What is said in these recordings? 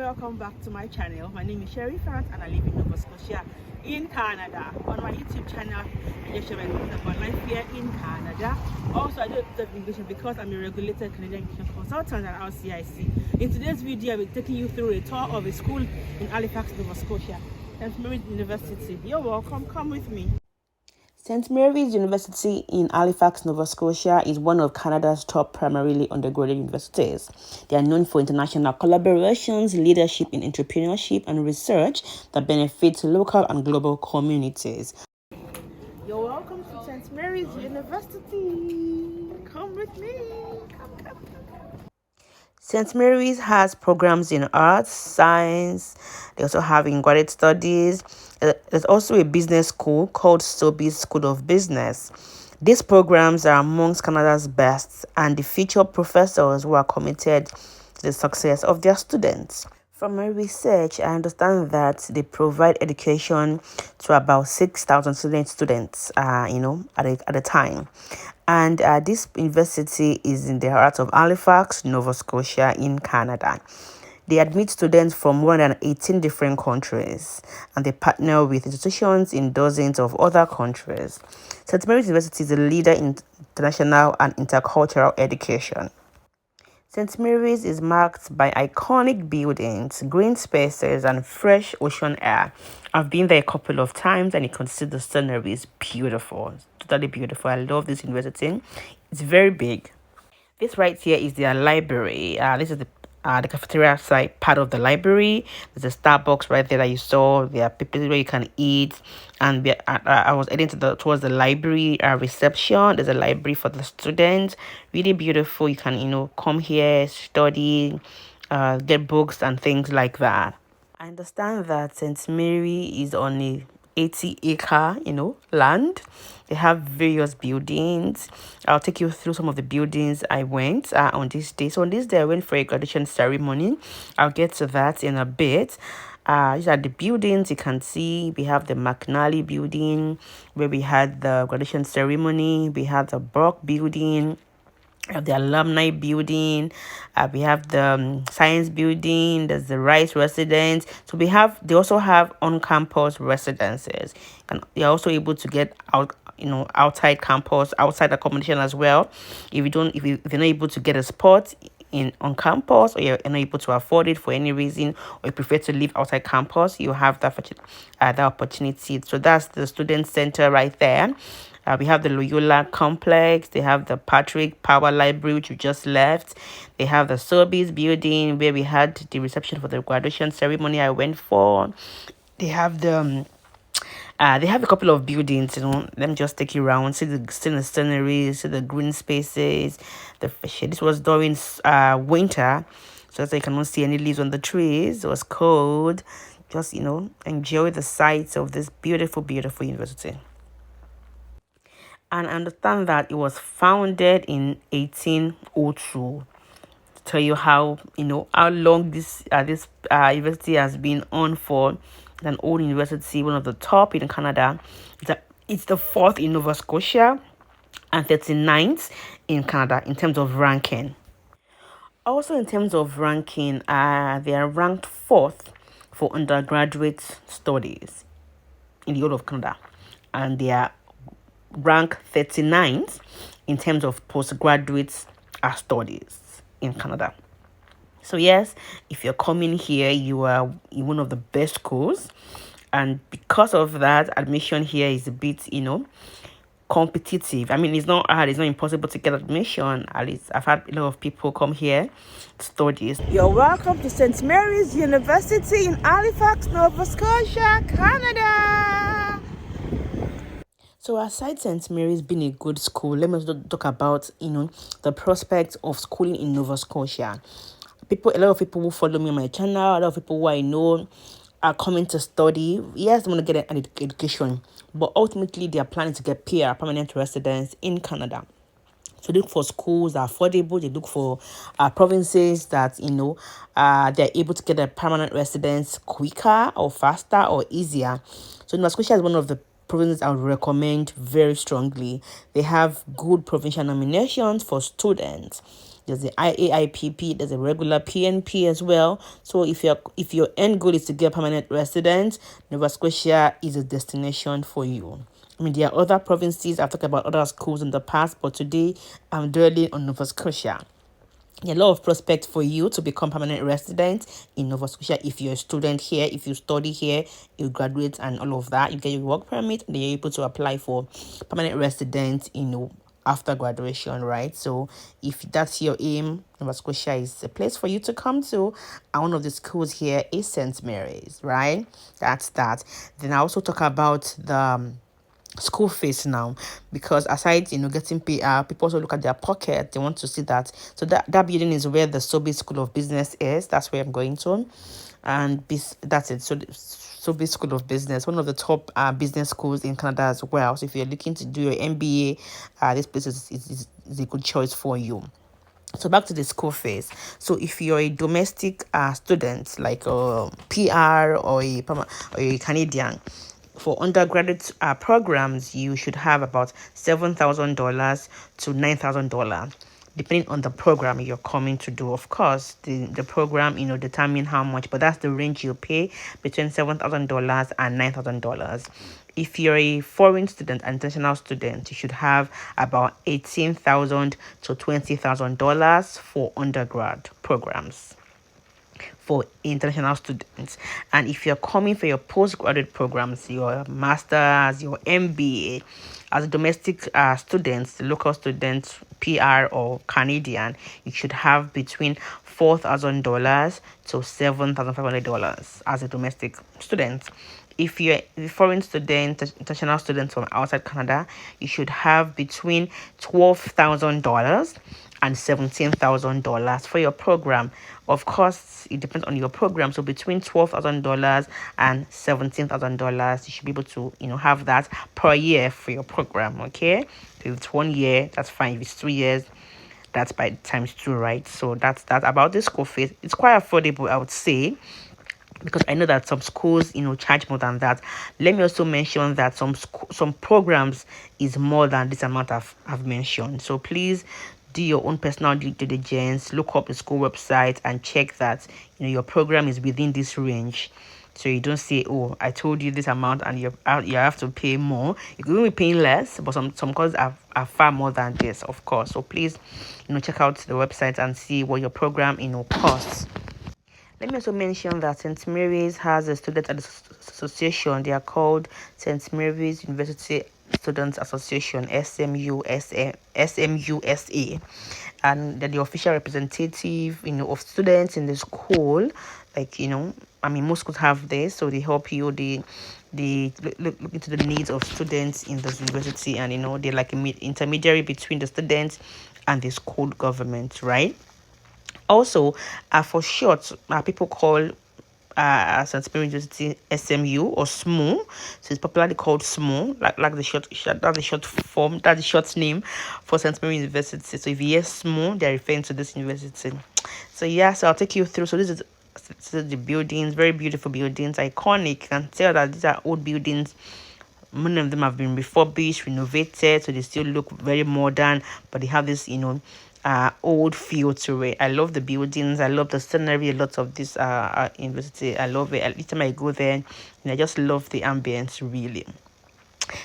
welcome back to my channel. My name is Sherifat and I live in Nova Scotia in Canada. On my YouTube channel, I just share my things about life here in Canada. Also, I do immigration because I'm a regulated Canadian immigration consultant at RCIC. In today's video, I'll be taking you through a tour of a school in Halifax, Nova Scotia, St. Mary's University. You're welcome, come with me. St. Mary's University in Halifax, Nova Scotia is one of Canada's top primarily undergraduate universities. They are known for international collaborations, leadership in entrepreneurship, and research that benefits local and global communities. You're welcome to St. Mary's University. Come with me. Come. St. Mary's has programs in arts, science. They also have in graduate studies. There's also a business school called Sobeys School of Business. These programs are amongst Canada's best and they feature professors who are committed to the success of their students. From my research, I understand that they provide education to about 6,000 students, at a time. And this university is in the heart of Halifax, Nova Scotia in Canada. They admit students from more than 18 different countries, and they partner with institutions in dozens of other countries. St. Mary's University is a leader in international and intercultural education. St. Mary's is marked by iconic buildings, green spaces, and fresh ocean air. I've been there a couple of times, and you can see the scenery is beautiful. It's totally beautiful. I love this university. It's very big. This right here is their library. This is the cafeteria side part of the library. There's a Starbucks right there that you saw. There are people where you can eat, and I was heading towards the library reception. There's a library for the students, really beautiful. You can come here, study, get books and things like that. I understand that St. Mary is on a 80-acre land. They have various buildings. I'll take you through some of the buildings I went on this day. So on this day I went for a graduation ceremony. I'll get to that in a bit. These are the buildings you can see. We have the McNally building where we had the graduation ceremony. We have the Brock building. We have the alumni building. We have the science building. There's the Rice residence. So they also have on-campus residences, and you're also able to get out outside campus, outside accommodation as well. If you're not able to get a spot on campus, or you're not able to afford it for any reason, or you prefer to live outside campus, you have that opportunity. So that's the student center right there. We have the Loyola complex. They have the Patrick Power Library, which we just left. They have the Sobeys building where we had the reception for the graduation ceremony I went for. They have they have a couple of buildings. Let me just take you around, see the scenery, see the green spaces. This was during winter, so you cannot see any leaves on the trees. It was cold. Just enjoy the sights of this beautiful university. And I understand that it was founded in 1802. To tell you how long this university has been on for. It's an old university, one of the top in Canada. It's the 4th in Nova Scotia and 39th in Canada in terms of ranking. Also in terms of ranking, they are ranked 4th for undergraduate studies in the whole of Canada, and they are ranked 39th in terms of postgraduate studies in Canada. So yes, if you're coming here, you are in one of the best schools, and because of that, admission here is a bit competitive. I mean, it's not hard, it's not impossible to get admission. At least I've had a lot of people come here to study. You're welcome to St. Mary's University in Halifax, Nova Scotia, Canada. So aside St. Mary's being a good school, let me talk about the prospects of schooling in Nova Scotia. A lot of people who follow me on my channel, a lot of people who I know are coming to study. Yes, they want to get an education, but ultimately they are planning to get PR, permanent residence in Canada. So look for schools that are affordable. They look for provinces that they're able to get a permanent residence quicker or faster or easier. So Nova Scotia is one of the provinces I would recommend very strongly. They have good provincial nominations for students. there's the IAIPP, there's a regular PNP as well. So if your end goal is to get permanent residence, Nova Scotia is a destination for you. I mean, there are other provinces. I've talked about other schools in the past, but today I'm dwelling on Nova Scotia. A lot of prospects for you to become permanent resident in Nova Scotia. If you're a student here, if you study here, you graduate and all of that, you get your work permit, and then you're able to apply for permanent resident, after graduation, right? So if that's your aim, Nova Scotia is a place for you to come to. And one of the schools here is St. Mary's, right? That's that. Then I also talk about the school fees now, because aside getting PR, people also look at their pocket. They want to see that. So that building is where the Sobe School of Business is. That's where I'm going to, and that's it. So Sobe School of Business, one of the top business schools in Canada as well. So if you're looking to do your MBA, this place is a good choice for you. So back to the school fees. So if you're a domestic student, like a PR or a Canadian, for undergraduate programs, you should have about $7,000 to $9,000, depending on the program you're coming to do. Of course, the program, determine how much, but that's the range you pay, between $7,000 and $9,000. If you're a foreign student, international student, you should have about $18,000 to $20,000 for undergrad programs for international students. And if you're coming for your postgraduate programs, your master's, your MBA, as a domestic students, local students, PR or Canadian, you should have between $4,000 to $7,500 as a domestic student. If you're a foreign student, international student from outside Canada, you should have between $12,000 and $17,000 for your program. Of course, it depends on your program. So between $12,000 and $17,000, you should be able to, have that per year for your program. Okay, so if it's 1 year, that's fine. If it's 3 years, that's by times 2, right? So that's that about the school fees. It's quite affordable, I would say, because I know that some schools, charge more than that. Let me also mention that some programs is more than this amount I've mentioned. So please do your own personal due diligence, look up the school website and check that your program is within this range. So you don't say, oh, I told you this amount and you have to pay more. You could be paying less, but some courses are far more than this, of course. So please, check out the website and see what your program, costs. Let me also mention that St. Mary's has a student association. They are called St. Mary's University Students Association, SMUSA, and they're the official representative, of students in the school. Like, most schools have this, so they help you. They look into the needs of students in this university, and they're like an intermediary between the students and the school government, right? Also, for short, people call St. Mary's University SMU or SMU. So it's popularly called SMU, like the that's the short form, that's the short name for St. Mary's University. So if you hear SMU, they're referring to this university. So yeah, so I'll take you through. So this is the buildings, very beautiful buildings, iconic. You can tell that these are old buildings. Many of them have been refurbished, renovated, so they still look very modern, but they have this, old feel to it. I love the buildings, I love the scenery, a lot of this university. I love it. Each time I go there, and I just love the ambience, really.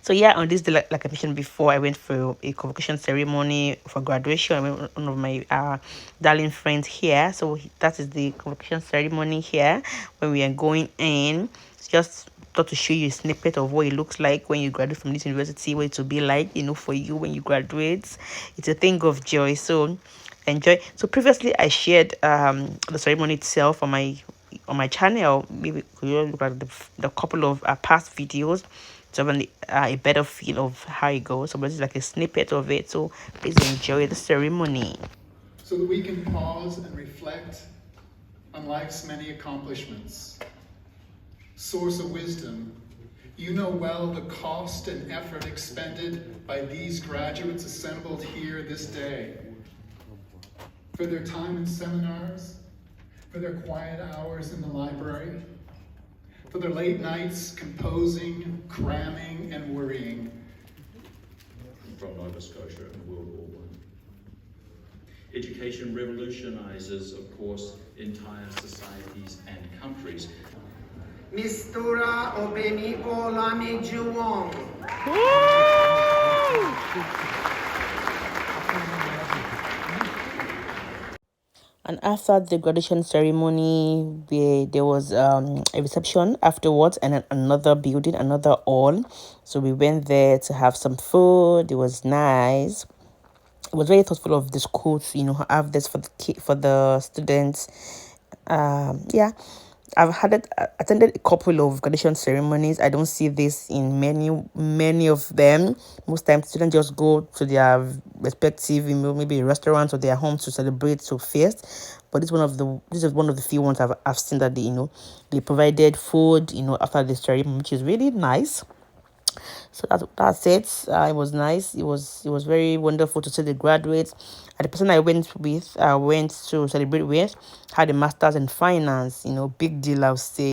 So yeah, on this day, like I mentioned before, I went for a convocation ceremony for graduation. I went with one of my darling friends here. So that is the convocation ceremony here when we are going in. It's just thought to show you a snippet of what it looks like when you graduate from this university, what it will be like, for you when you graduate. It's a thing of joy. So enjoy. So previously I shared the ceremony itself on my channel. Maybe you look at the couple of past videos to have a better feel of how it goes. So this is like a snippet of it. So please enjoy the ceremony. So that we can pause and reflect on life's many accomplishments. Source of wisdom, you know well the cost and effort expended by these graduates assembled here this day. For their time in seminars, for their quiet hours in the library, for their late nights composing, cramming, and worrying. From Nova Scotia in World War I. Education revolutionizes, of course, entire societies and countries. Mistura Obeniko Lami Juwong. And after the graduation ceremony, there was a reception afterwards, and then another building, another hall. So we went there to have some food. It was nice. It was very thoughtful of the school to, have this for the students. Yeah, attended a couple of graduation ceremonies. I don't see this in many of them. Most times students just go to their respective, maybe restaurants or their homes to celebrate, to feast. But this is one of the few ones I've seen that they provided food after the ceremony, which is really nice. So that's it. It was nice. It was very wonderful to see the graduates. And the person I went to celebrate with had a master's in finance. Big deal, I'll say.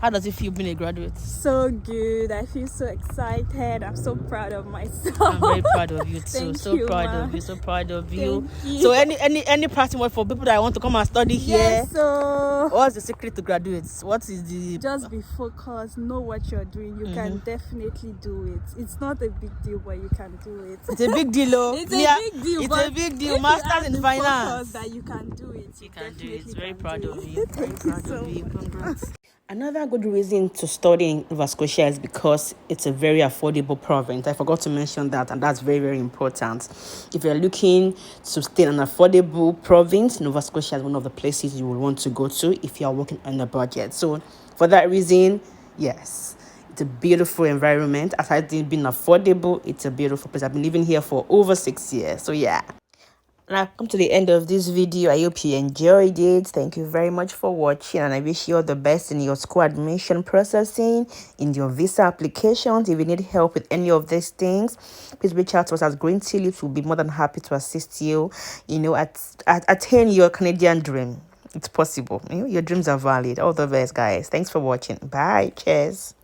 How does it feel being a graduate? So good. I feel so excited. I'm so proud of myself. I'm very proud of you too. Thank So you, proud ma. of you. So proud of you. Thank you. So any parting word for people that want to come and study here? Yes, so What's the secret to graduates? What is the just be focused, know what you're doing. You can definitely do it. It's not a big deal, but you can do it. It's a big deal, oh. It's a big deal. It's a big deal. Masters in finance. That you can do it. You can do it. Very can proud do of it. you. Very Thank you proud so of you. much. Congrats. Another good reason to study in Nova Scotia is because it's a very affordable province. I forgot to mention that, and that's very, very important. If you're looking to stay in an affordable province, Nova Scotia is one of the places you will want to go to if you're working on a budget. So for that reason, yes, it's a beautiful environment. Aside from being affordable, it's a beautiful place. I've been living here for over 6 years. So yeah. And I've come to the end of this video. I hope you enjoyed it. Thank you very much for watching, and I wish you all the best in your school admission processing, in your visa applications. If you need help with any of these things, please reach out to us as Green Tulips. We'll be more than happy to assist you, attain your Canadian dream. It's possible. Your dreams are valid. All the best, guys. Thanks for watching. Bye. Cheers.